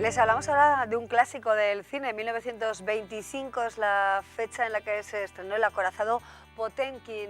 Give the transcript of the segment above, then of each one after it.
Les hablamos ahora de un clásico del cine. 1925 es la fecha en la que se estrenó El acorazado Potemkin.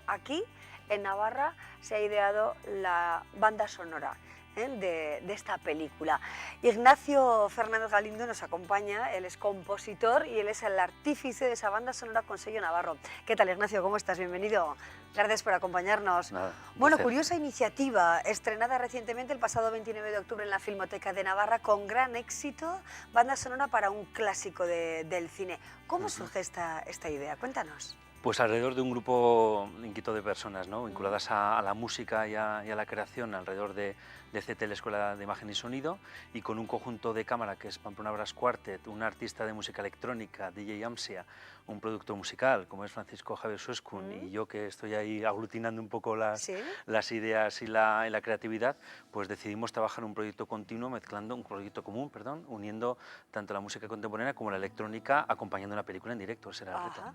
Aquí, en Navarra, se ha ideado la banda sonora de esta película. Ignacio Fernández Galindo nos acompaña, él es compositor y él es el artífice de esa banda sonora con sello navarro. ¿Qué tal, Ignacio? ¿Cómo estás? Bienvenido. Gracias por acompañarnos. Nada, bueno, curiosa iniciativa, estrenada recientemente el pasado 29 de octubre en la Filmoteca de Navarra, con gran éxito, banda sonora para un clásico del cine. ¿Cómo surge esta idea? Cuéntanos. Pues alrededor de un grupo inquieto de personas, ¿no?, vinculadas a la música y a la creación, alrededor de CT, la Escuela de Imagen y Sonido, y con un conjunto de cámara que es Pamplona Brass Quartet, un artista de música electrónica, DJ Amsia, un productor musical como es Francisco Javier Suescun, y yo que estoy ahí aglutinando un poco las ideas y la creatividad, pues decidimos trabajar un proyecto continuo, un proyecto común, uniendo tanto la música contemporánea como la electrónica, acompañando una película en directo. Ese era el reto.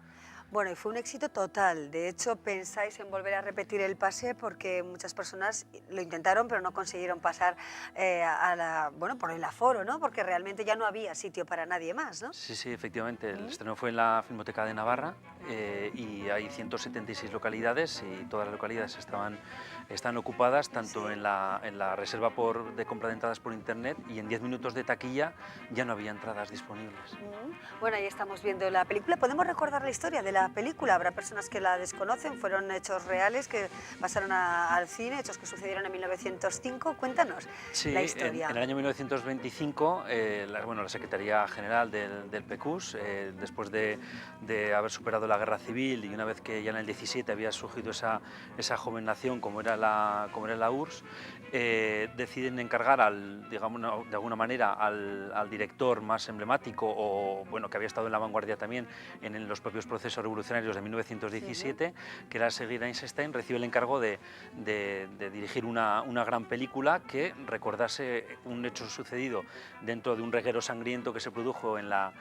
Bueno, y fue un éxito total. De hecho, pensáis en volver a repetir el pase porque muchas personas lo intentaron, pero no consiguieron pasar por el aforo, ¿no? Porque realmente ya no había sitio para nadie más, ¿no? Sí, sí, efectivamente. El estreno fue en la Filmoteca de Navarra y hay 176 localidades y todas las localidades están ocupadas, tanto en la reserva de compra de entradas por internet, y en 10 minutos de taquilla ya no había entradas disponibles. Bueno, ahí estamos viendo la película. ¿Podemos recordar la historia de la película? Habrá personas que la desconocen, fueron hechos reales que pasaron al cine, hechos que sucedieron en 1905. Cuéntanos la historia. En el año 1925, la Secretaría General del PECUS, después de haber superado la Guerra Civil, y una vez que ya en el 17 había surgido esa joven nación como era la URSS, deciden encargar de alguna manera al director más emblemático, o bueno, que había estado en la vanguardia también en los propios procesos revolucionarios de 1917, que era Seguir Eisenstein, recibe el encargo de dirigir una gran película que recordase un hecho sucedido dentro de un reguero sangriento que se produjo en la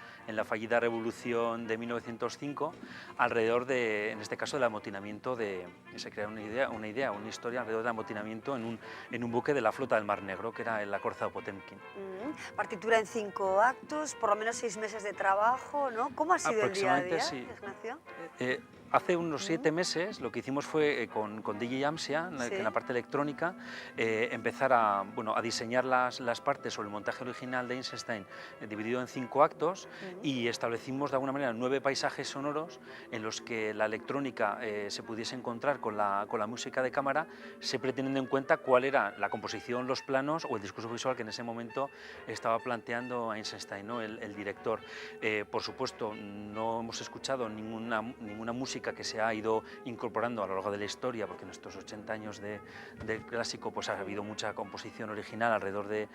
fallida revolución de 1905, alrededor en este caso, del amotinamiento se crea una historia alrededor del amotinamiento en un buque de la flota del Mar Negro, que era el acorazado Potemkin. Partitura en 5 actos, por lo menos 6 meses de trabajo, ¿no? ¿Cómo ha sido el día a día, Ignacio? Hace unos 7 meses lo que hicimos fue con DJ Amsia, en la parte electrónica, empezar a diseñar las partes o el montaje original de Eisenstein, dividido en 5 actos, y establecimos de alguna manera 9 paisajes sonoros en los que la electrónica se pudiese encontrar con la música de cámara, siempre teniendo en cuenta cuál era la composición, los planos o el discurso visual que en ese momento estaba planteando Eisenstein, ¿no?, el director. Por supuesto, no hemos escuchado ninguna música que se ha ido incorporando a lo largo de la historia, porque en estos 80 años del clásico pues ha habido mucha composición original alrededor de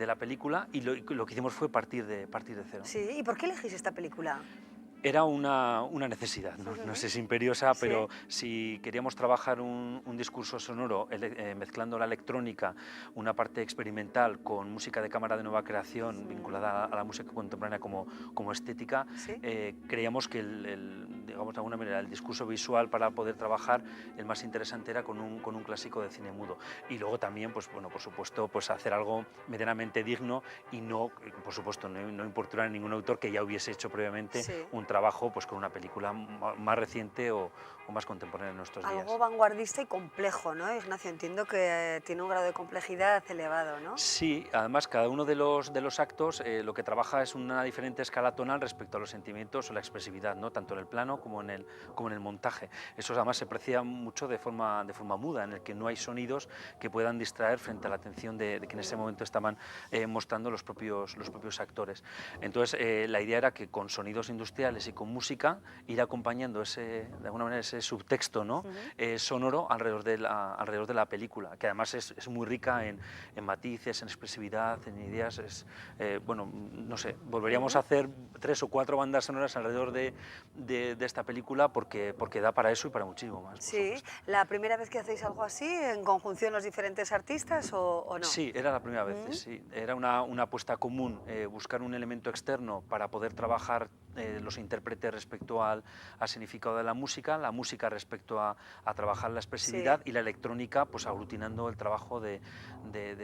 la película, y lo que hicimos fue partir de cero. Sí, ¿y por qué elegís esta película? Era una necesidad, no sé si imperiosa, pero si queríamos trabajar un discurso sonoro mezclando la electrónica, una parte experimental con música de cámara de nueva creación vinculada a la música contemporánea como estética, creíamos que de alguna manera el discurso visual para poder trabajar, el más interesante era con un clásico de cine mudo. Y luego también, por supuesto, hacer algo medianamente digno y no, por supuesto, no importunar a ningún autor que ya hubiese hecho previamente un trabajo con una película más reciente o más contemporánea en nuestros días. Algo vanguardista y complejo, ¿no, Ignacio? Entiendo que tiene un grado de complejidad elevado, ¿no? Sí, además cada uno de los actos lo que trabaja es una diferente escala tonal respecto a los sentimientos o la expresividad, ¿no?, tanto en el plano como en el montaje. Eso además se aprecia mucho de forma muda, en el que no hay sonidos que puedan distraer frente a la atención de que en ese momento estaban mostrando los propios actores. Entonces la idea era que con sonidos industriales y con música ir acompañando de alguna manera ese subtexto, ¿no?, sonoro alrededor de la película, que además es muy rica en matices, en expresividad, en ideas. No sé, volveríamos a hacer 3 o 4 bandas sonoras alrededor de esta película porque da para eso y para muchísimo más. Sí, ¿la primera vez que hacéis algo así, en conjunción los diferentes artistas o no? Sí, era la primera vez, sí. Era una apuesta común, buscar un elemento externo para poder trabajar los intérpretes respecto al significado de la música respecto a trabajar la expresividad y la electrónica pues aglutinando el trabajo de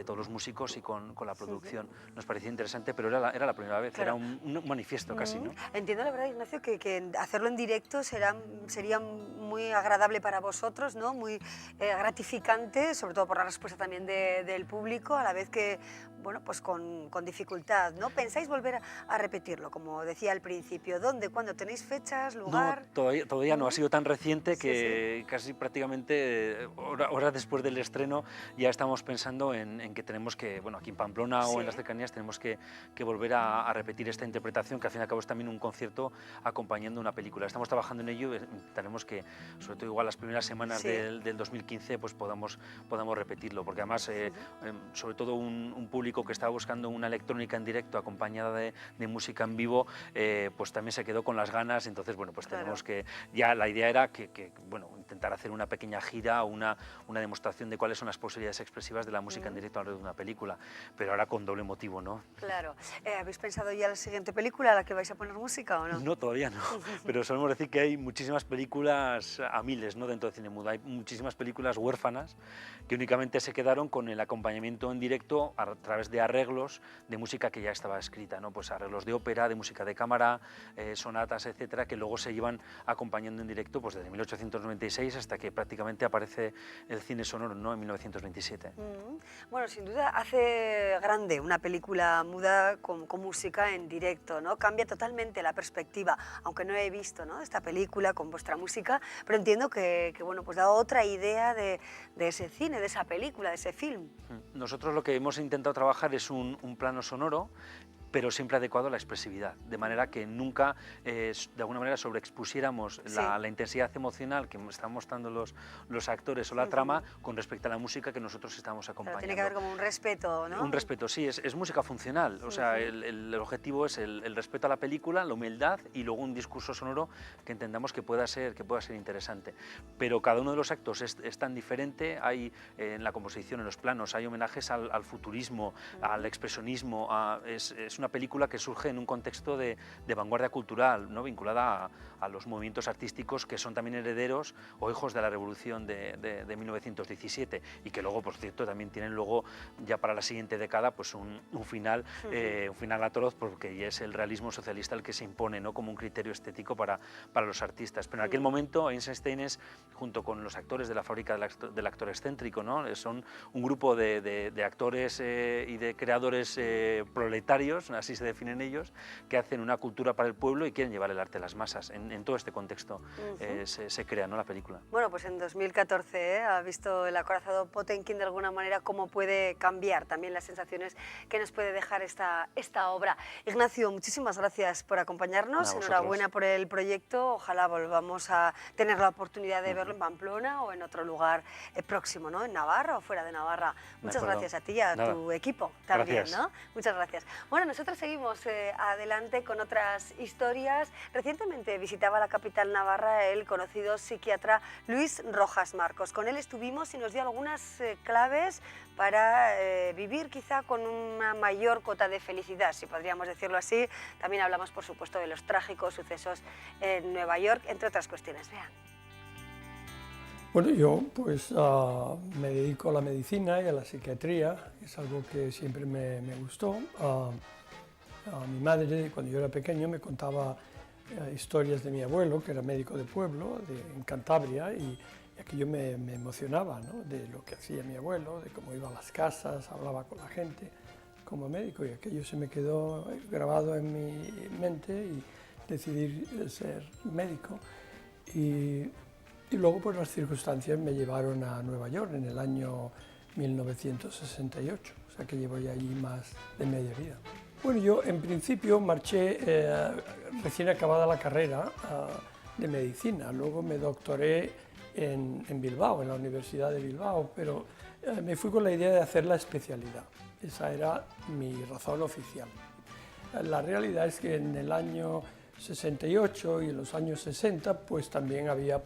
todos los músicos y con la producción. Nos parecía interesante, pero era la primera vez, era un manifiesto casi, ¿no? Entiendo la verdad, Ignacio, que hacerlo en directo sería muy agradable para vosotros, ¿no? Muy gratificante, sobre todo por la respuesta también del público, a la vez que, bueno, pues con dificultad, ¿no? ¿Pensáis volver a repetirlo, como decía al principio? ¿Dónde, cuándo? ¿Tenéis fechas, lugar? No, todavía no, ha sido tan reciente que casi prácticamente horas después del estreno ya estamos pensando en que tenemos que, bueno, aquí en Pamplona o en las cercanías tenemos que volver a repetir esta interpretación, que al fin y al cabo es también un concierto acompañando una película. Estamos trabajando en ello, tenemos que, sobre todo igual las primeras semanas del 2015, pues podamos repetirlo, porque además, sobre todo un público que estaba buscando una electrónica en directo acompañada de música en vivo, pues también se quedó con las ganas. Entonces, bueno, pues tenemos que, ya la idea era que bueno, intentar hacer una pequeña gira, una demostración de cuáles son las posibilidades expresivas de la música en directo alrededor de una película, pero ahora con doble motivo, ¿no? Claro. ¿Habéis pensado ya la siguiente película a la que vais a poner música o no? No, todavía no, pero solemos decir que hay muchísimas películas a miles, ¿no?, dentro del cine mudo. Hay muchísimas películas huérfanas que únicamente se quedaron con el acompañamiento en directo a través de arreglos de música que ya estaba escrita, ¿no? Pues arreglos de ópera, de música de cámara, sonatas, etcétera, que luego se llevan acompañando en directo pues desde 1896 hasta que prácticamente aparece el cine sonoro, ¿no?, en 1927. Bueno, sin duda hace grande una película muda con música en directo, ¿no? Cambia totalmente la perspectiva, aunque no he visto, ¿no?, esta película con vuestra música, pero entiendo que bueno, pues da otra idea de ese cine, de esa película, de ese film. Nosotros lo que hemos intentado trabajar es un plano sonoro, pero siempre adecuado a la expresividad, de manera que nunca, de alguna manera, sobreexpusiéramos la intensidad emocional que están mostrando los actores o la trama con respecto a la música que nosotros estamos acompañando. Pero tiene que haber como un respeto, ¿no? Un respeto, sí, es música funcional, o sea, el objetivo es el respeto a la película, la humildad y luego un discurso sonoro que entendamos que pueda ser interesante. Pero cada uno de los actos es tan diferente, hay en la composición, en los planos, hay homenajes al futurismo, al expresionismo, es una película que surge en un contexto de vanguardia cultural, ¿no?, vinculada a los movimientos artísticos que son también herederos o hijos de la Revolución de 1917 y que luego, por cierto, también tienen luego ya para la siguiente década pues un final atroz, porque es el realismo socialista el que se impone, ¿no?, como un criterio estético para los artistas. Pero en aquel momento Eisenstein es, junto con los actores de la fábrica del actor excéntrico, ¿no?, son un grupo de actores y de creadores proletarios, así se definen ellos, que hacen una cultura para el pueblo y quieren llevar el arte a las masas. En todo este contexto se crea, ¿no?, la película. Bueno, pues en 2014 ha visto el acorazado Potemkin de alguna manera cómo puede cambiar también las sensaciones que nos puede dejar esta obra. Ignacio, muchísimas gracias por acompañarnos, enhorabuena por el proyecto, ojalá volvamos a tener la oportunidad de verlo en Pamplona o en otro lugar próximo, ¿no?, en Navarra o fuera de Navarra. Muchas gracias a ti y a tu equipo también, ¿no? Muchas gracias. Bueno, nosotros seguimos adelante con otras historias. Recientemente visitaba la capital navarra el conocido psiquiatra Luis Rojas Marcos. Con él estuvimos y nos dio algunas claves para vivir quizá con una mayor cota de felicidad, si podríamos decirlo así. También hablamos, por supuesto, de los trágicos sucesos en Nueva York, entre otras cuestiones. Vean. Bueno, yo pues me dedico a la medicina y a la psiquiatría, es algo que siempre me gustó. A mi madre, cuando yo era pequeño, me contaba historias de mi abuelo, que era médico de pueblo, en Cantabria, y aquello me emocionaba, ¿no?, de lo que hacía mi abuelo, de cómo iba a las casas, hablaba con la gente como médico, y aquello se me quedó grabado en mi mente y decidí ser médico. Y luego, pues las circunstancias me llevaron a Nueva York en el año 1968, o sea que llevo ya allí más de media vida. Bueno, yo en principio marché recién acabada la carrera de medicina, luego me doctoré en Bilbao, en la Universidad de Bilbao, pero me fui con la idea de hacer la especialidad. Esa era mi razón oficial. La realidad es que en el año 68 y en los años 60 pues también había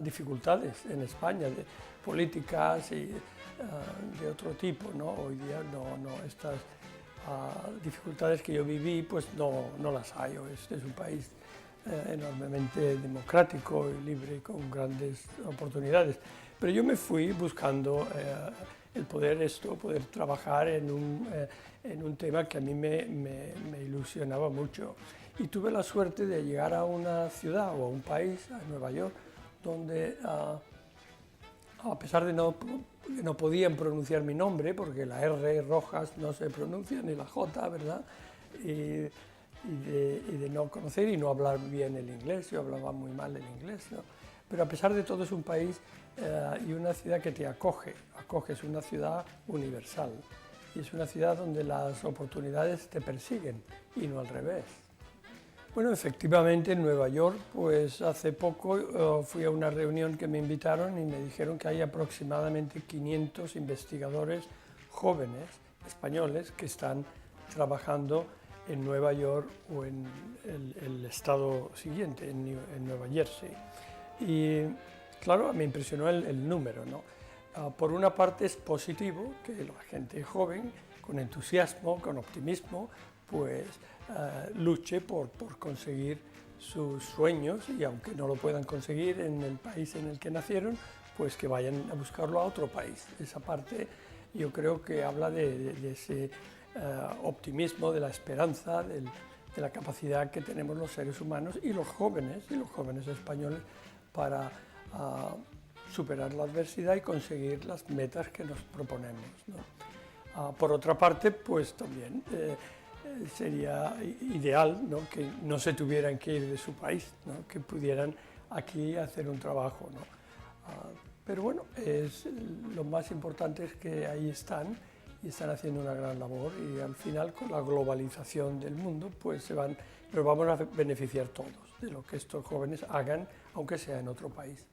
dificultades en España, de políticas y de otro tipo, ¿no? Hoy día estas dificultades que yo viví pues no las hay. Es un país enormemente democrático y libre, con grandes oportunidades. Pero yo me fui buscando el poder trabajar en un tema que a mí me ilusionaba mucho. Y tuve la suerte de llegar a una ciudad o a un país, a Nueva York, donde a pesar de no podían pronunciar mi nombre, porque la R Rojas no se pronuncia, ni la J, ¿verdad? Y de no conocer y no hablar bien el inglés, yo hablaba muy mal el inglés, ¿no? Pero a pesar de todo es un país y una ciudad que te acoge, es una ciudad universal y es una ciudad donde las oportunidades te persiguen y no al revés. Bueno, efectivamente en Nueva York, pues hace poco fui a una reunión que me invitaron y me dijeron que hay aproximadamente 500 investigadores jóvenes españoles que están trabajando en Nueva York o en el estado siguiente, en Nueva Jersey. Y claro, me impresionó el número, ¿no? Por una parte es positivo que la gente joven, con entusiasmo, con optimismo, pues luche por conseguir sus sueños y aunque no lo puedan conseguir en el país en el que nacieron, pues que vayan a buscarlo a otro país. Esa parte yo creo que habla de ese optimismo, de la esperanza, de la capacidad que tenemos los seres humanos y los jóvenes españoles para superar la adversidad y conseguir las metas que nos proponemos, ¿no? Por otra parte, pues también sería ideal, ¿no?, que no se tuvieran que ir de su país, ¿no?, que pudieran aquí hacer un trabajo, ¿no? Pero bueno, lo más importante es que ahí están y están haciendo una gran labor y al final con la globalización del mundo pues nos vamos a beneficiar todos de lo que estos jóvenes hagan, aunque sea en otro país.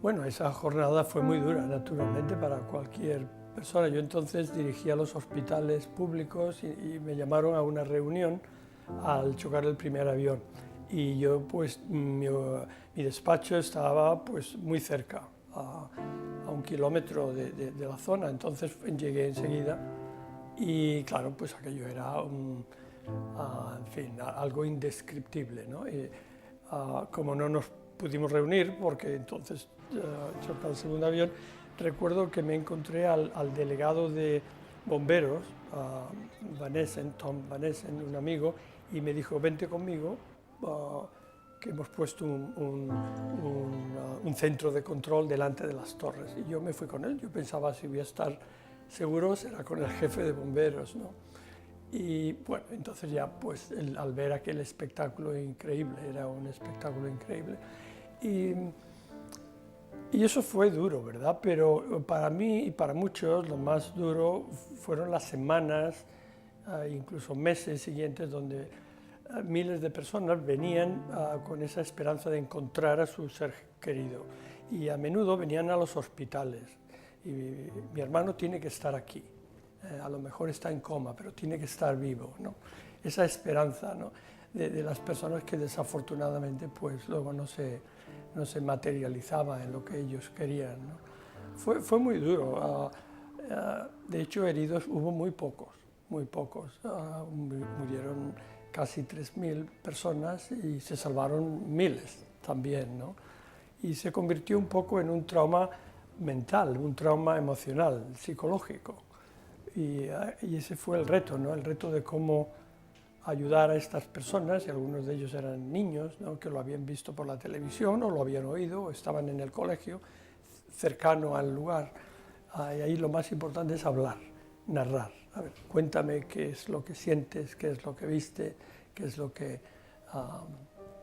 Bueno, esa jornada fue muy dura, naturalmente, para cualquier persona. Yo entonces dirigía los hospitales públicos y me llamaron a una reunión al chocar el primer avión. Y yo, pues, mi despacho estaba pues, muy cerca, a 1 kilómetro de la zona, entonces llegué enseguida y, claro, pues aquello era en fin, algo indescriptible, ¿no? Y, como no nos pudimos reunir, porque entonces choca el segundo avión, recuerdo que me encontré al delegado de bomberos, Tom Van Essen, un amigo, y me dijo, vente conmigo, que hemos puesto un centro de control delante de las torres. Y yo me fui con él, yo pensaba si voy a estar seguro será con el jefe de bomberos, ¿no? Y bueno, entonces ya pues al ver aquel espectáculo increíble, era un espectáculo increíble. Y eso fue duro, ¿verdad? Pero para mí y para muchos lo más duro fueron las semanas, incluso meses siguientes, donde miles de personas venían con esa esperanza de encontrar a su ser querido. Y a menudo venían a los hospitales. Y mi hermano tiene que estar aquí. A lo mejor está en coma, pero tiene que estar vivo, ¿no? Esa esperanza, ¿no?, de las personas que desafortunadamente pues luego no se materializaba en lo que ellos querían, ¿no? Fue muy duro. De hecho, heridos hubo muy pocos. Murieron casi 3.000 personas y se salvaron miles también, ¿no? Y se convirtió un poco en un trauma mental, un trauma emocional, psicológico. Y ese fue el reto, ¿no? El reto de cómo ayudar a estas personas, y algunos de ellos eran niños, ¿no?, que lo habían visto por la televisión o lo habían oído o estaban en el colegio cercano al lugar. Y ahí lo más importante es hablar, narrar. A ver, cuéntame qué es lo que sientes, qué es lo que viste, qué es lo que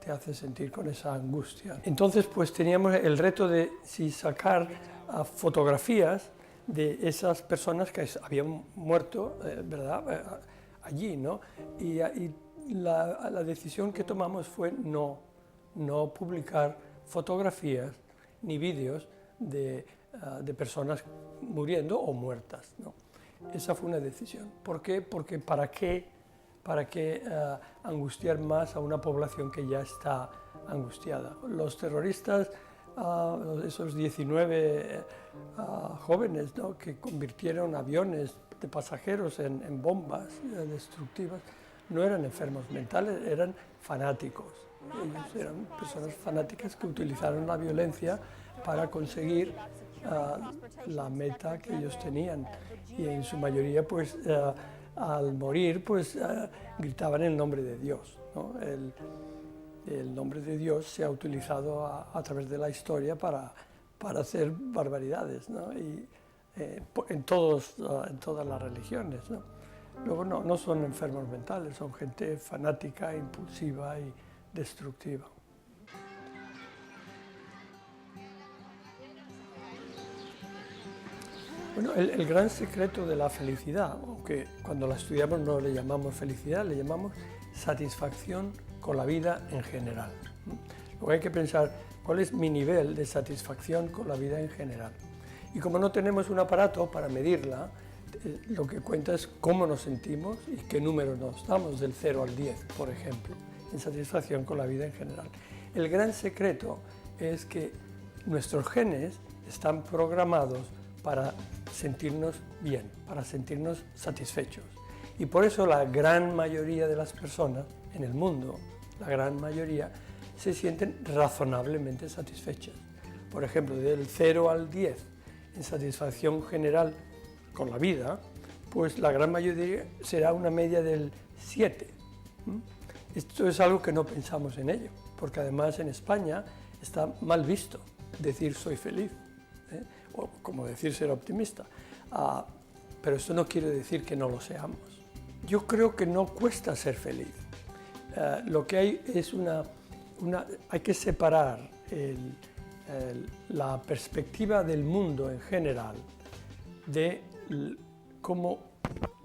te hace sentir con esa angustia. Entonces, pues teníamos el reto de sacar fotografías de esas personas que habían muerto, ¿verdad?, allí, ¿no? Y la decisión que tomamos fue no publicar fotografías ni vídeos de personas muriendo o muertas, ¿no? Esa fue una decisión. ¿Por qué? Porque ¿para qué angustiar más a una población que ya está angustiada? Los terroristas esos 19 jóvenes, ¿no?, que convirtieron aviones de pasajeros en bombas destructivas, no eran enfermos mentales, eran fanáticos. Ellos eran personas fanáticas que utilizaron la violencia para conseguir la meta que ellos tenían. Y en su mayoría, pues, al morir, pues, gritaban el nombre de Dios, ¿no? El nombre de Dios se ha utilizado a través de la historia para hacer barbaridades, ¿no? Y en todas las religiones, ¿no? Luego no son enfermos mentales, son gente fanática, impulsiva y destructiva. Bueno, el gran secreto de la felicidad, aunque cuando la estudiamos no le llamamos felicidad, le llamamos satisfacción con la vida en general. Luego hay que pensar cuál es mi nivel de satisfacción con la vida en general. Y como no tenemos un aparato para medirla, lo que cuenta es cómo nos sentimos y qué número nos damos del 0 al 10, por ejemplo, en satisfacción con la vida en general. El gran secreto es que nuestros genes están programados para sentirnos bien, para sentirnos satisfechos. Y por eso la gran mayoría de las personas en el mundo, la gran mayoría, se sienten razonablemente satisfechas. Por ejemplo, del 0 al 10 en satisfacción general con la vida, pues la gran mayoría será una media del 7. Esto es algo que no pensamos en ello, porque además en España está mal visto decir soy feliz, o como decir ser optimista. Pero esto no quiere decir que no lo seamos. Yo creo que no cuesta ser feliz. Lo que hay es hay que separar la perspectiva del mundo en general de cómo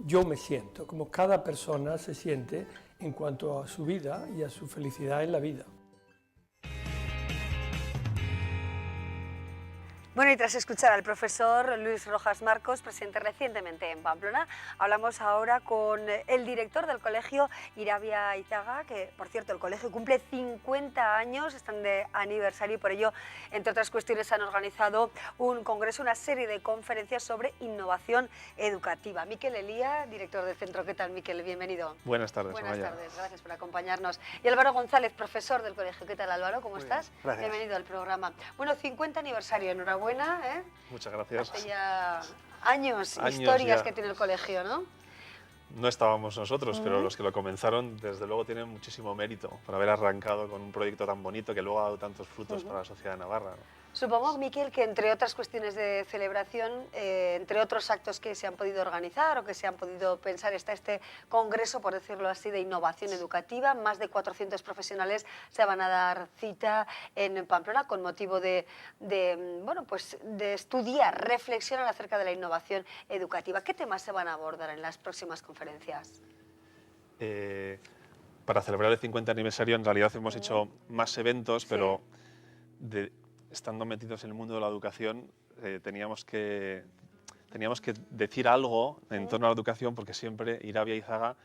yo me siento, cómo cada persona se siente en cuanto a su vida y a su felicidad en la vida. Bueno, y tras escuchar al profesor Luis Rojas Marcos, presente recientemente en Pamplona, hablamos ahora con el director del colegio Irabia Izaga, que, por cierto, el colegio cumple 50 años, están de aniversario y por ello, entre otras cuestiones, han organizado un congreso, una serie de conferencias sobre innovación educativa. Miquel Elía, director del centro. ¿Qué tal, Miquel? Bienvenido. Buenas tardes. Buenas tardes, gracias por acompañarnos. Y Álvaro González, profesor del colegio. ¿Qué tal, Álvaro? ¿Cómo estás? Gracias. Bienvenido al programa. Bueno, 50 aniversario, enhorabuena. Muchas gracias. Hace ya años historias ya que tiene el colegio, ¿no? No estábamos nosotros, pero los que lo comenzaron, desde luego, tienen muchísimo mérito por haber arrancado con un proyecto tan bonito que luego ha dado tantos frutos para la sociedad de Navarra, ¿no? Supongo, Miquel, que entre otras cuestiones de celebración, entre otros actos que se han podido organizar o que se han podido pensar, está este congreso, por decirlo así, de innovación educativa. Más de 400 profesionales se van a dar cita en Pamplona con motivo de estudiar, reflexionar acerca de la innovación educativa. ¿Qué temas se van a abordar en las próximas conferencias? Para celebrar el 50 aniversario, en realidad hemos hecho más eventos, pero estando metidos en el mundo de la educación, teníamos que decir algo en torno a la educación, porque siempre Irabia Izaga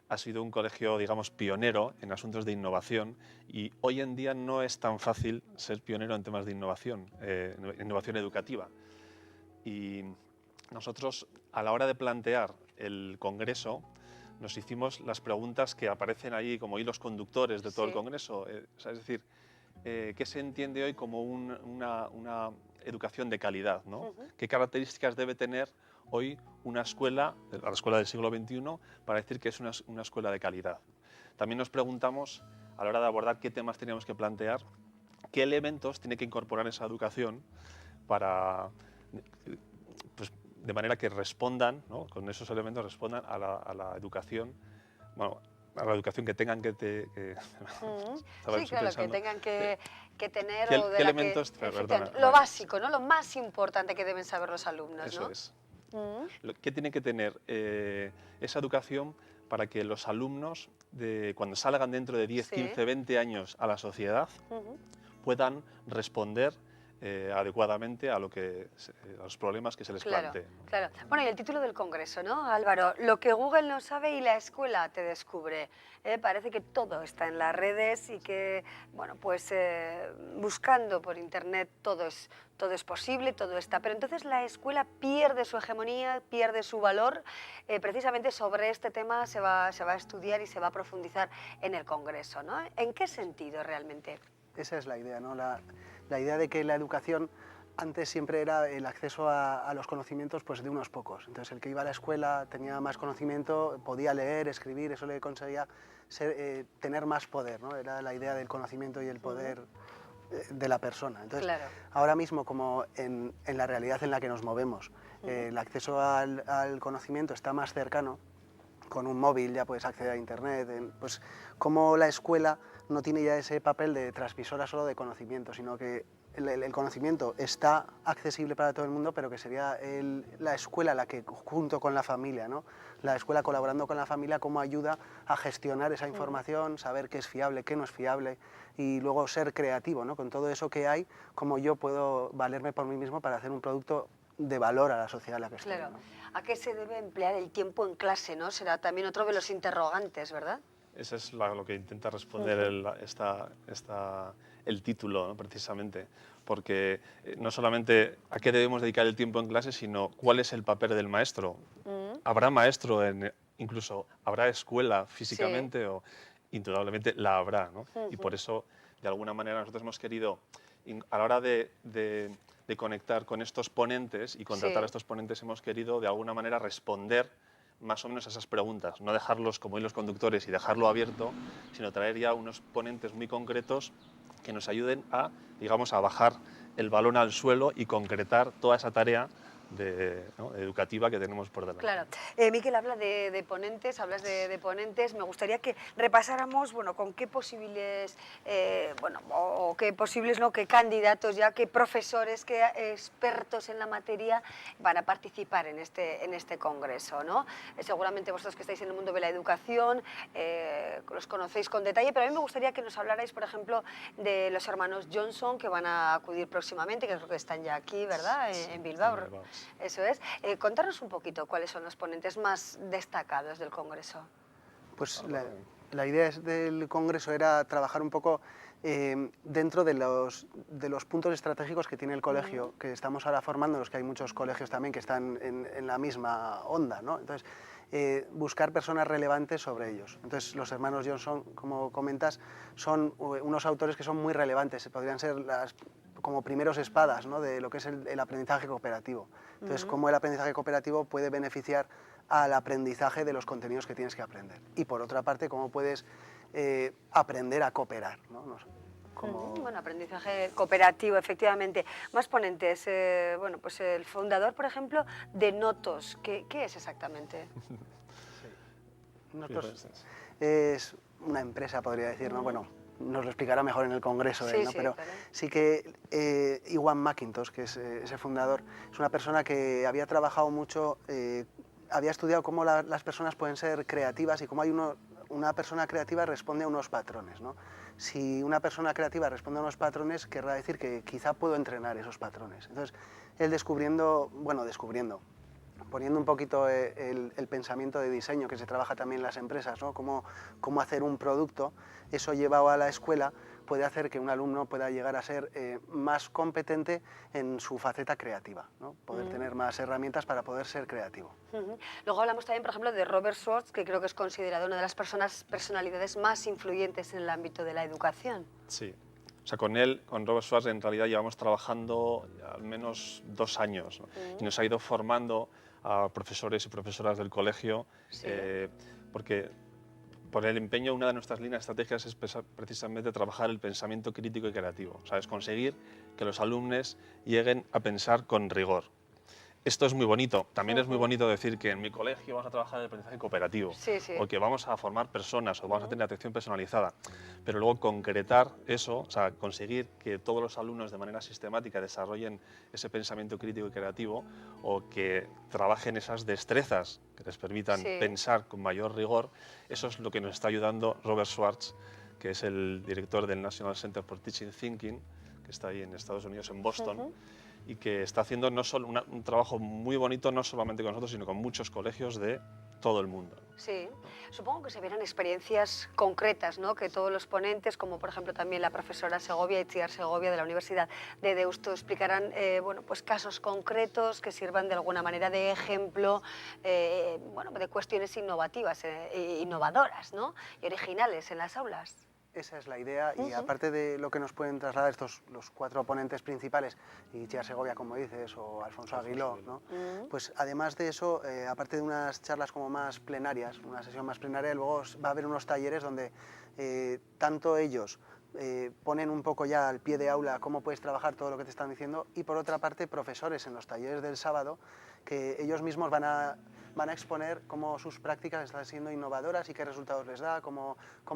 ha sido un colegio, digamos, pionero en asuntos de innovación, y hoy en día no es tan fácil ser pionero en temas de innovación educativa. Y nosotros, a la hora de plantear el congreso, nos hicimos las preguntas que aparecen ahí como hilos conductores de todo el congreso. Es decir, ¿qué se entiende hoy como una educación de calidad, ¿no? ¿Qué características debe tener hoy una escuela, la escuela del siglo XXI, para decir que es una escuela de calidad? También nos preguntamos, a la hora de abordar qué temas teníamos que plantear, qué elementos tiene que incorporar esa educación para, pues, de manera que respondan, ¿no? Con esos elementos respondan a la educación, bueno, a la educación que tengan que sí, claro, que tengan que tener, ¿qué o de elementos? Lo básico, ¿no? Lo más importante que deben saber los alumnos, Eso ¿no? es. ¿Qué tiene que tener esa educación para que los alumnos, cuando salgan dentro de 10, 15, 20 años a la sociedad, puedan responder adecuadamente a los problemas que se les Claro, planteen. claro. Bueno, y el título del congreso, ¿no, Álvaro? Lo que Google no sabe y la escuela te descubre. Parece que todo está en las redes y que, bueno, pues buscando por internet todo es posible, todo está. Pero entonces la escuela pierde su hegemonía, pierde su valor. Precisamente sobre este tema se va a estudiar y se va a profundizar en el congreso, ¿no? ¿En qué sentido realmente? Esa es la idea, ¿no? La idea de que la educación antes siempre era el acceso a los conocimientos pues, de unos pocos. Entonces el que iba a la escuela tenía más conocimiento, podía leer, escribir, eso le conseguía tener más poder, ¿no? Era la idea del conocimiento y el poder de la persona. Entonces, Claro. ahora mismo, como en la realidad en la que nos movemos, el acceso al conocimiento está más cercano, con un móvil ya puedes acceder a internet, pues como la escuela no tiene ya ese papel de transmisora solo de conocimiento, sino que el conocimiento está accesible para todo el mundo, pero que sería la escuela la que, junto con la familia, ¿no? La escuela colaborando con la familia, cómo ayuda a gestionar esa información, saber qué es fiable, qué no es fiable, y luego ser creativo, ¿no? Con todo eso que hay, cómo yo puedo valerme por mí mismo para hacer un producto de valor a la sociedad en la que estoy. Claro. ¿No? ¿A qué se debe emplear el tiempo en clase, no? Será también otro de los interrogantes, ¿verdad? Eso es lo que intenta responder el título, ¿no? Precisamente, porque no solamente a qué debemos dedicar el tiempo en clase, sino cuál es el papel del maestro. ¿Habrá maestro, incluso habrá escuela físicamente o indudablemente la habrá, ¿no? Y por eso, de alguna manera, nosotros hemos querido, a la hora de conectar con estos ponentes y contratar a estos ponentes, hemos querido, de alguna manera, responder más o menos a esas preguntas, no dejarlos como hilos conductores y dejarlo abierto, sino traer ya unos ponentes muy concretos que nos ayuden a, digamos, a bajar el balón al suelo y concretar toda esa tarea educativa que tenemos por delante. Claro. Miquel habla de ponentes, hablas de ponentes. Me gustaría que repasáramos, bueno, con qué posibles, o qué posibles, no, qué candidatos ya, qué profesores, qué expertos en la materia van a participar en este congreso, ¿no? Seguramente vosotros que estáis en el mundo de la educación los conocéis con detalle, pero a mí me gustaría que nos hablarais, por ejemplo, de los hermanos Johnson, que van a acudir próximamente, que creo que están ya aquí, ¿verdad?, en Bilbao. Eso es. Contarnos un poquito cuáles son los ponentes más destacados del Congreso. Pues la idea del Congreso era trabajar un poco dentro de los puntos estratégicos que tiene el colegio, que estamos ahora formando, los que hay muchos colegios también que están en la misma onda, ¿no? Entonces, buscar personas relevantes sobre ellos. Entonces, los hermanos Johnson, como comentas, son unos autores que son muy relevantes, podrían ser como primeros espadas, ¿no?, de lo que es el aprendizaje cooperativo. Entonces, cómo el aprendizaje cooperativo puede beneficiar al aprendizaje de los contenidos que tienes que aprender. Y por otra parte, cómo puedes aprender a cooperar, ¿no? No sé, Bueno, aprendizaje cooperativo, efectivamente. Más ponentes. Bueno, pues el fundador, por ejemplo, de Notos. ¿Qué es exactamente? Notos es una empresa, podría decir, ¿no? Bueno, nos lo explicará mejor en el congreso, ¿no? Pero claro. Sí que Iwan McIntosh, que es ese fundador, es una persona que había trabajado mucho, había estudiado cómo las personas pueden ser creativas y cómo hay una persona creativa responde a unos patrones, ¿no? Si una persona creativa responde a unos patrones, querrá decir que quizá puedo entrenar esos patrones. Entonces, él poniendo un poquito el pensamiento de diseño que se trabaja también en las empresas, ¿no? Cómo hacer un producto, eso llevado a la escuela puede hacer que un alumno pueda llegar a ser más competente en su faceta creativa, ¿no? Poder tener más herramientas para poder ser creativo. Luego hablamos también, por ejemplo, de Robert Schwartz, que creo que es considerado una de las personalidades más influyentes en el ámbito de la educación. Sí. O sea, con Robert Schwartz, en realidad llevamos trabajando al menos 2 años, ¿no? Y nos ha ido formando a profesores y profesoras del colegio, porque por el empeño, una de nuestras líneas estratégicas es precisamente trabajar el pensamiento crítico y creativo, ¿sabes? Conseguir que los alumnos lleguen a pensar con rigor. Esto es muy bonito. También es muy bonito decir que en mi colegio vamos a trabajar el aprendizaje cooperativo, o que vamos a formar personas, o vamos a tener atención personalizada. Pero luego concretar eso, o sea, conseguir que todos los alumnos de manera sistemática desarrollen ese pensamiento crítico y creativo, o que trabajen esas destrezas que les permitan pensar con mayor rigor, eso es lo que nos está ayudando Robert Schwartz, que es el director del National Center for Teaching Thinking, que está ahí en Estados Unidos, en Boston, y que está haciendo no solo un trabajo muy bonito, no solamente con nosotros, sino con muchos colegios de todo el mundo. Sí, supongo que se verán experiencias concretas, ¿no? Que todos los ponentes, como por ejemplo también la profesora Segovia, Itziar Segovia de la Universidad de Deusto, explicarán bueno, pues casos concretos que sirvan de alguna manera de ejemplo, bueno, de cuestiones innovativas, innovadoras, ¿no? Y originales en las aulas. Esa es la idea, y aparte de lo que nos pueden trasladar los 4 ponentes principales, Itziar Segovia, como dices, o Alfonso Aguiló, ¿no? Pues además de eso, aparte de unas charlas como más plenarias, una sesión más plenaria, luego va a haber unos talleres donde tanto ellos ponen un poco ya al pie de aula cómo puedes trabajar todo lo que te están diciendo, y por otra parte profesores en los talleres del sábado que ellos mismos van a exponer cómo sus prácticas están siendo innovadoras y qué resultados les da, cómo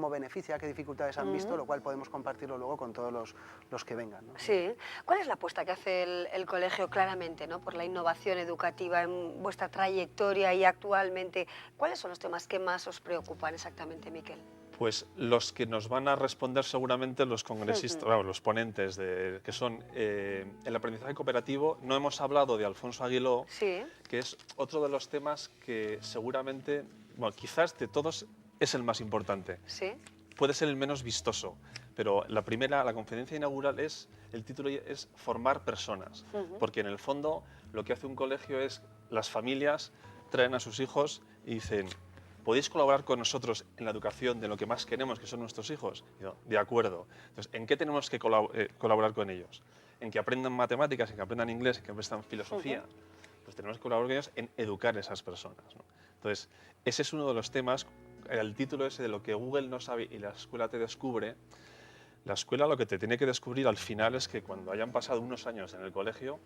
beneficia, qué dificultades han visto, lo cual podemos compartirlo luego con todos los que vengan, ¿no? Sí. ¿Cuál es la apuesta que hace el colegio claramente, ¿no? Por la innovación educativa en vuestra trayectoria y actualmente? ¿Cuáles son los temas que más os preocupan exactamente, Miquel? Pues los que nos van a responder seguramente los congresistas, los ponentes, que son el aprendizaje cooperativo. No hemos hablado de Alfonso Aguiló, Sí. que es otro de los temas que seguramente, bueno, quizás de todos es el más importante. Sí. Puede ser el menos vistoso, pero la conferencia inaugural el título es Formar personas, porque en el fondo lo que hace un colegio es las familias traen a sus hijos y dicen: ¿podéis colaborar con nosotros en la educación de lo que más queremos, que son nuestros hijos? Y yo, de acuerdo. Entonces, ¿en qué tenemos que colaborar con ellos? ¿En que aprendan matemáticas, en que aprendan inglés, en que aprendan filosofía? Pues tenemos que colaborar con ellos en educar a esas personas, ¿no? Entonces, ese es uno de los temas, el título ese de lo que Google no sabe y la escuela te descubre. La escuela lo que te tiene que descubrir al final es que cuando hayan pasado unos años en el colegio,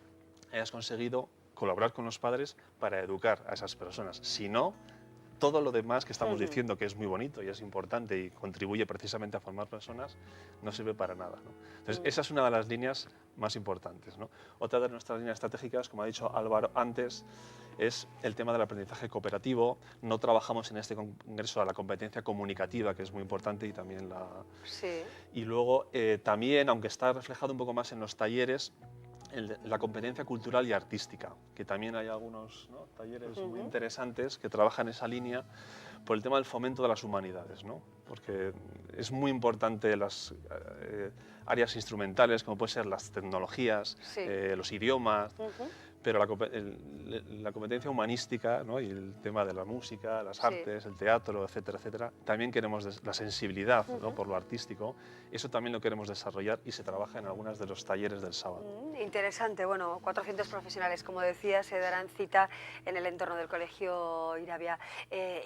hayas conseguido colaborar con los padres para educar a esas personas. Si no, todo lo demás que estamos diciendo, que es muy bonito y es importante y contribuye precisamente a formar personas, no sirve para nada, ¿no? Entonces, esa es una de las líneas más importantes, ¿no? Otra de nuestras líneas estratégicas, como ha dicho Álvaro antes, es el tema del aprendizaje cooperativo. No trabajamos en este congreso la competencia comunicativa, que es muy importante, y también la... Sí. Y luego también, aunque está reflejado un poco más en los talleres, la competencia cultural y artística, que también hay algunos, ¿no?, talleres muy interesantes que trabajan esa línea por el tema del fomento de las humanidades, ¿no? Porque es muy importante las áreas instrumentales, como pueden ser las tecnologías, los idiomas, pero la competencia humanística, ¿no?, y el tema de la música, las artes, el teatro, etcétera, etcétera, también queremos la sensibilidad, ¿no?, por lo artístico. Eso también lo queremos desarrollar y se trabaja en algunos de los talleres del sábado. Interesante. Bueno, 400 profesionales, como decía, se darán cita en el entorno del Colegio Irabia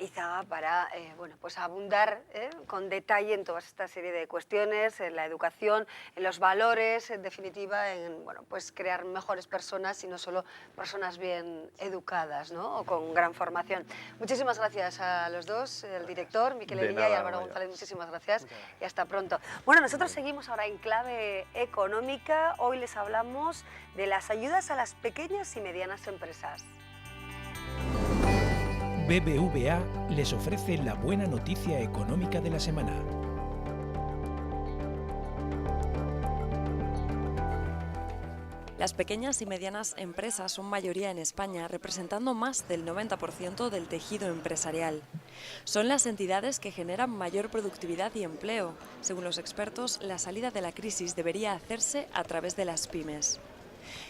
Izaga para bueno, pues abundar con detalle en toda esta serie de cuestiones, en la educación, en los valores, en definitiva, en bueno, pues crear mejores personas y no solo personas bien educadas, ¿no?, o con gran formación. Muchísimas gracias a los dos, el director Miquel Evilla y Álvaro González, muchísimas gracias y hasta pronto. Bueno, nosotros seguimos ahora en clave económica. Hoy les hablamos de las ayudas a las pequeñas y medianas empresas. BBVA les ofrece la buena noticia económica de la semana. Las pequeñas y medianas empresas son mayoría en España, representando más del 90% del tejido empresarial. Son las entidades que generan mayor productividad y empleo. Según los expertos, la salida de la crisis debería hacerse a través de las pymes.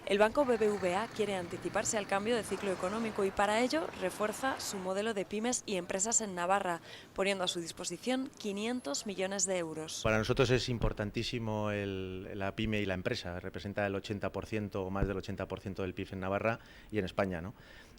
El banco BBVA quiere anticiparse al cambio de ciclo económico y para ello refuerza su modelo de pymes y empresas en Navarra, poniendo a su disposición 500 millones de euros. Para nosotros es importantísimo la pyme y la empresa, representa el 80% o más del 80% del PIB en Navarra y en España, ¿no?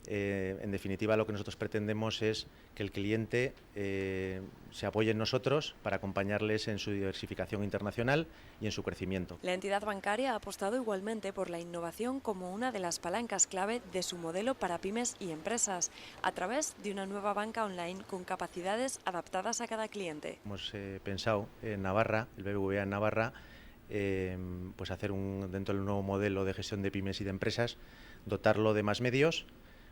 En definitiva, lo que nosotros pretendemos es que el cliente se apoye en nosotros para acompañarles en su diversificación internacional y en su crecimiento. La entidad bancaria ha apostado igualmente por la innovación como una de las palancas clave de su modelo para pymes y empresas, a través de una nueva banca online con capacidades adaptadas a cada cliente. Hemos pensado en Navarra, el BBVA en Navarra, pues hacer dentro del nuevo modelo de gestión de pymes y de empresas, dotarlo de más medios,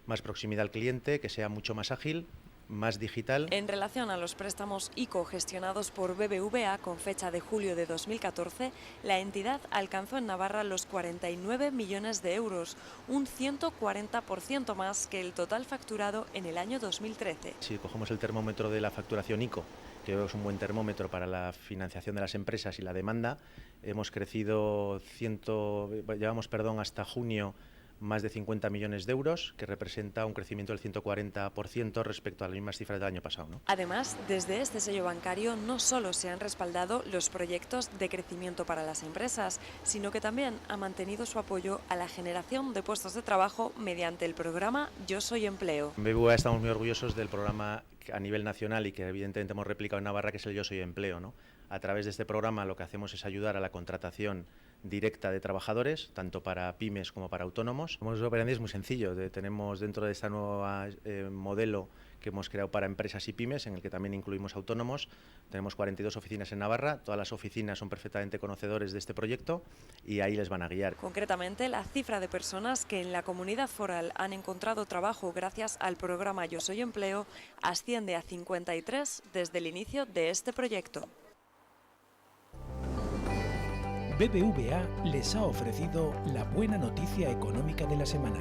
más proximidad al cliente, que sea mucho más ágil más digital. En relación a los préstamos ICO gestionados por BBVA con fecha de julio de 2014, la entidad alcanzó en Navarra los 49 millones de euros, un 140% más que el total facturado en el año 2013. Si cogemos el termómetro de la facturación ICO, que es un buen termómetro para la financiación de las empresas y la demanda, hemos crecido hasta junio más de 50 millones de euros, que representa un crecimiento del 140% respecto a las mismas cifras del año pasado, ¿no? Además, desde este sello bancario no solo se han respaldado los proyectos de crecimiento para las empresas, sino que también ha mantenido su apoyo a la generación de puestos de trabajo mediante el programa Yo Soy Empleo. En BBVA estamos muy orgullosos del programa a nivel nacional y que evidentemente hemos replicado en Navarra, que es el Yo Soy Empleo, ¿no? A través de este programa lo que hacemos es ayudar a la contratación directa de trabajadores, tanto para pymes como para autónomos. El modus operandi es muy sencillo. Tenemos dentro de este nuevo modelo que hemos creado para empresas y pymes, en el que también incluimos autónomos, tenemos 42 oficinas en Navarra. Todas las oficinas son perfectamente conocedores de este proyecto y ahí les van a guiar. Concretamente, la cifra de personas que en la comunidad foral han encontrado trabajo gracias al programa Yo Soy Empleo asciende a 53 desde el inicio de este proyecto. BBVA les ha ofrecido la buena noticia económica de la semana.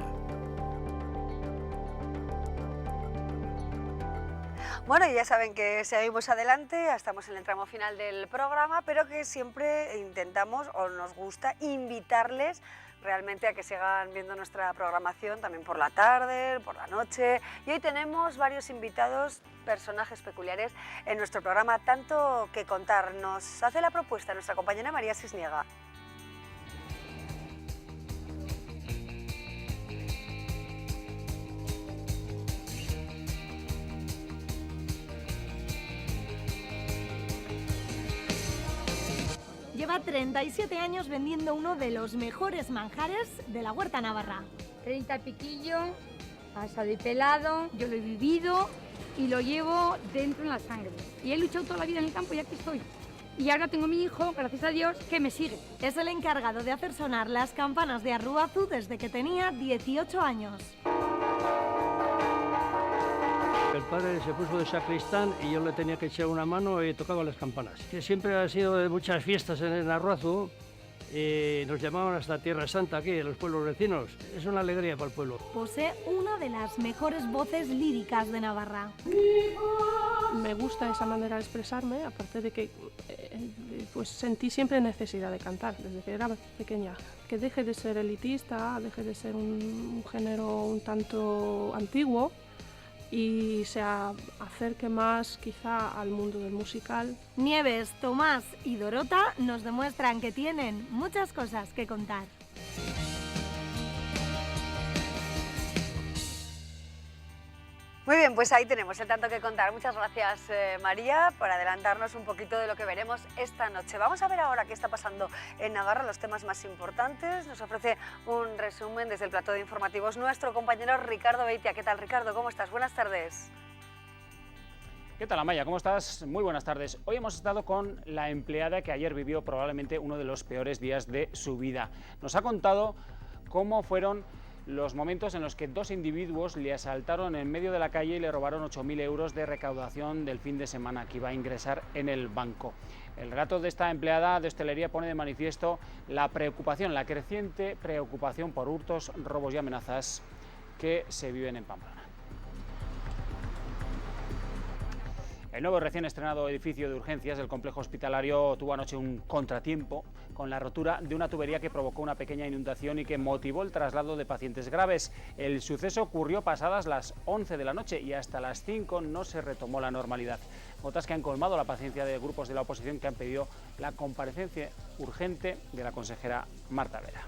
Bueno, y ya saben que seguimos adelante, estamos en el tramo final del programa, pero que siempre intentamos o nos gusta invitarles realmente a que sigan viendo nuestra programación también por la tarde, por la noche. Y hoy tenemos varios invitados, personajes peculiares en nuestro programa, tanto que contar. Nos hace la propuesta nuestra compañera María Cisniega. Lleva 37 años vendiendo uno de los mejores manjares de la huerta navarra. 30 piquillo, asado y pelado, yo lo he vivido y lo llevo dentro en la sangre. Y he luchado toda la vida en el campo y aquí estoy. Y ahora tengo mi hijo, gracias a Dios, que me sigue. Es el encargado de hacer sonar las campanas de Arruazu desde que tenía 18 años. El padre se puso de sacristán y yo le tenía que echar una mano y tocaba las campanas. Que siempre ha sido de muchas fiestas en Arruazu. Nos llamaban hasta Tierra Santa aquí, los pueblos vecinos. Es una alegría para el pueblo. Posee una de las mejores voces líricas de Navarra. Me gusta esa manera de expresarme, aparte de que pues sentí siempre necesidad de cantar desde que era pequeña. Que deje de ser elitista, deje de ser un género un tanto antiguo y se acerque más quizá al mundo del musical. Nieves, Tomás y Dorota nos demuestran que tienen muchas cosas que contar. Muy bien, pues ahí tenemos el tanto que contar. Muchas gracias, María, por adelantarnos un poquito de lo que veremos esta noche. Vamos a ver ahora qué está pasando en Navarra, los temas más importantes. Nos ofrece un resumen desde el plató de informativos nuestro compañero Ricardo Beitia. ¿Qué tal, Ricardo? ¿Cómo estás? Buenas tardes. ¿Qué tal, Amaya? ¿Cómo estás? Muy buenas tardes. Hoy hemos estado con la empleada que ayer vivió probablemente uno de los peores días de su vida. Nos ha contado cómo fueron los momentos en los que dos individuos le asaltaron en medio de la calle y le robaron 8.000 euros de recaudación del fin de semana que iba a ingresar en el banco. El relato de esta empleada de hostelería pone de manifiesto la preocupación, la creciente preocupación por hurtos, robos y amenazas que se viven en Pamplona. El nuevo recién estrenado edificio de urgencias del complejo hospitalario tuvo anoche un contratiempo con la rotura de una tubería que provocó una pequeña inundación y que motivó el traslado de pacientes graves. El suceso ocurrió pasadas las 11 de la noche y hasta las 5 no se retomó la normalidad. Gotas que han colmado la paciencia de grupos de la oposición que han pedido la comparecencia urgente de la consejera Marta Vera.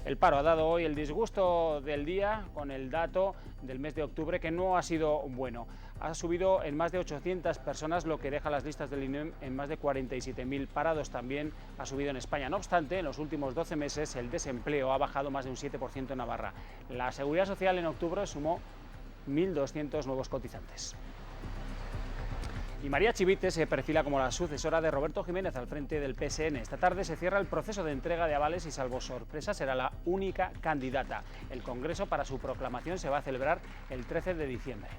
El paro ha dado hoy el disgusto del día con el dato del mes de octubre que no ha sido bueno. Ha subido en más de 800 personas, lo que deja las listas del INEM en más de 47.000 parados. También ha subido en España. No obstante, en los últimos 12 meses el desempleo ha bajado más de un 7% en Navarra. La Seguridad Social en octubre sumó 1.200 nuevos cotizantes. Y María Chivite se perfila como la sucesora de Roberto Jiménez al frente del PSN. Esta tarde se cierra el proceso de entrega de avales y, salvo sorpresa, será la única candidata. El Congreso para su proclamación se va a celebrar el 13 de diciembre.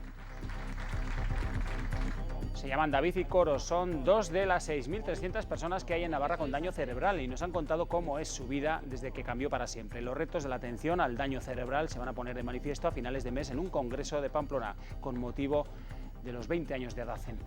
Se llaman David y Coro, son 2 de las 6.300 personas que hay en Navarra con daño cerebral y nos han contado cómo es su vida desde que cambió para siempre. Los retos de la atención al daño cerebral se van a poner de manifiesto a finales de mes en un congreso de Pamplona con motivo de los 20 años de Adacen.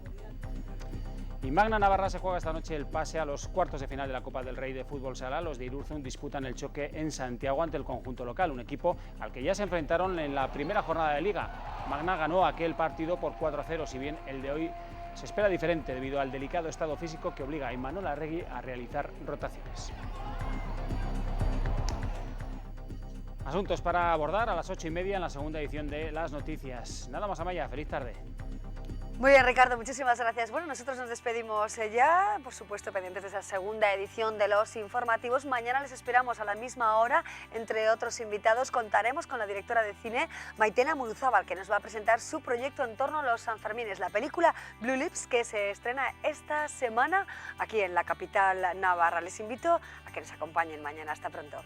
Y Magna Navarra se juega esta noche el pase a los cuartos de final de la Copa del Rey de Fútbol Sala. Los de Irurzun disputan el choque en Santiago ante el conjunto local, un equipo al que ya se enfrentaron en la primera jornada de Liga. Magna ganó aquel partido por 4-0, si bien el de hoy se espera diferente debido al delicado estado físico que obliga a Imanol Arregui a realizar rotaciones. Asuntos para abordar a las 8:30 en la segunda edición de Las Noticias. Nada más, Amaya, feliz tarde. Muy bien, Ricardo, muchísimas gracias. Bueno, nosotros nos despedimos ya, por supuesto, pendientes de esa segunda edición de los informativos. Mañana les esperamos a la misma hora, entre otros invitados. Contaremos con la directora de cine, Maitena Muruzábal, que nos va a presentar su proyecto en torno a los Sanfermines, la película Blue Lips, que se estrena esta semana aquí en la capital navarra. Les invito a que nos acompañen mañana. Hasta pronto.